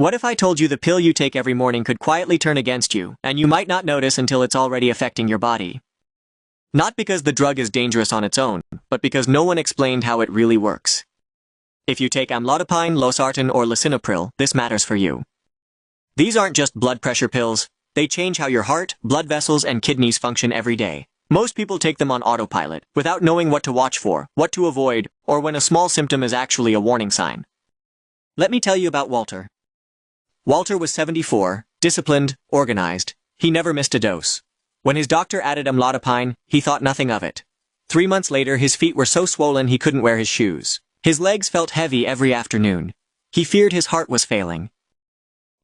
What if I told you the pill you take every morning could quietly turn against you, and you might not notice until it's already affecting your body? Not because the drug is dangerous on its own, but because no one explained how it really works. If you take Amlodipine, Losartan, or Lisinopril, this matters for you. These aren't just blood pressure pills. They change how your heart, blood vessels, and kidneys function every day. Most people take them on autopilot, without knowing what to watch for, what to avoid, or when a small symptom is actually a warning sign. Let me tell you about Walter. Walter was 74, disciplined, organized. He never missed a dose. When his doctor added Amlodipine, he thought nothing of it. 3 months later, his feet were so swollen he couldn't wear his shoes. His legs felt heavy every afternoon. He feared his heart was failing.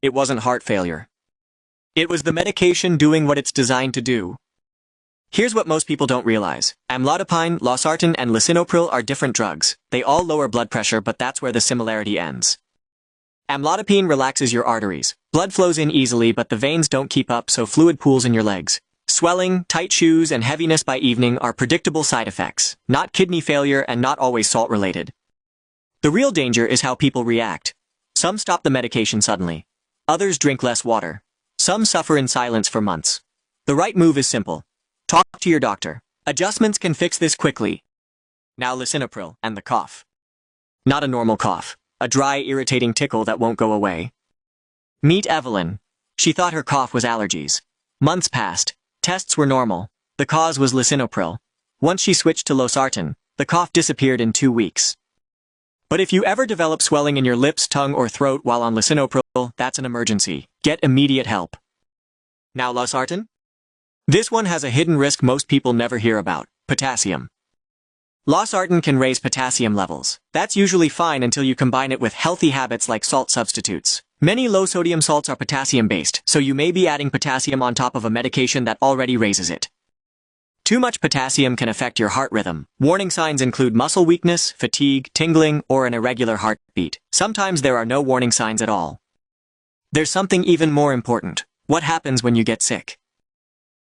It wasn't heart failure. It was the medication doing what it's designed to do. Here's what most people don't realize. Amlodipine, Losartan, and Lisinopril are different drugs. They all lower blood pressure, but that's where the similarity ends. Amlodipine relaxes your arteries. Blood flows in easily, but the veins don't keep up, so fluid pools in your legs. Swelling, tight shoes, and heaviness by evening are predictable side effects, not kidney failure and not always salt-related. The real danger is how people react. Some stop the medication suddenly. Others drink less water. Some suffer in silence for months. The right move is simple. Talk to your doctor. Adjustments can fix this quickly. Now Lisinopril and the cough. Not a normal cough. A dry, irritating tickle that won't go away. Meet Evelyn. She thought her cough was allergies. Months passed. Tests were normal. The cause was Lisinopril. Once she switched to Losartan, the cough disappeared in 2 weeks. But if you ever develop swelling in your lips, tongue, or throat while on Lisinopril, that's an emergency. Get immediate help. Now Losartan? This one has a hidden risk most people never hear about: potassium. Losartan can raise potassium levels. That's usually fine until you combine it with healthy habits like salt substitutes. Many low-sodium salts are potassium-based, so you may be adding potassium on top of a medication that already raises it. Too much potassium can affect your heart rhythm. Warning signs include muscle weakness, fatigue, tingling, or an irregular heartbeat. Sometimes there are no warning signs at all. There's something even more important. What happens when you get sick?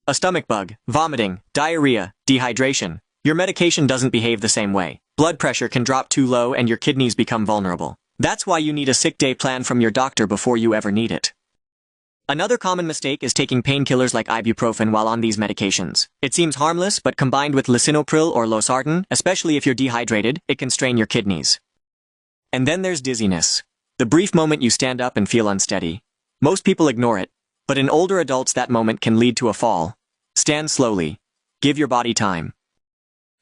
A stomach bug, vomiting, diarrhea, dehydration. Your medication doesn't behave the same way. Blood pressure can drop too low and your kidneys become vulnerable. That's why you need a sick day plan from your doctor before you ever need it. Another common mistake is taking painkillers like ibuprofen while on these medications. It seems harmless, but combined with Lisinopril or Losartan, especially if you're dehydrated, it can strain your kidneys. And then there's dizziness. The brief moment you stand up and feel unsteady. Most people ignore it, but in older adults that moment can lead to a fall. Stand slowly. Give your body time.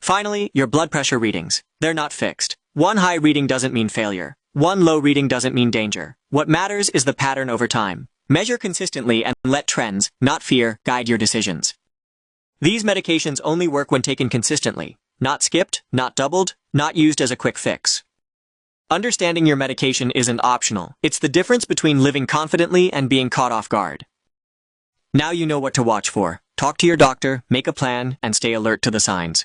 Finally, your blood pressure readings. They're not fixed. One high reading doesn't mean failure. One low reading doesn't mean danger. What matters is the pattern over time. Measure consistently and let trends, not fear, guide your decisions. These medications only work when taken consistently, not skipped, not doubled, not used as a quick fix. Understanding your medication isn't optional. It's the difference between living confidently and being caught off guard. Now you know what to watch for. Talk to your doctor, make a plan, and stay alert to the signs.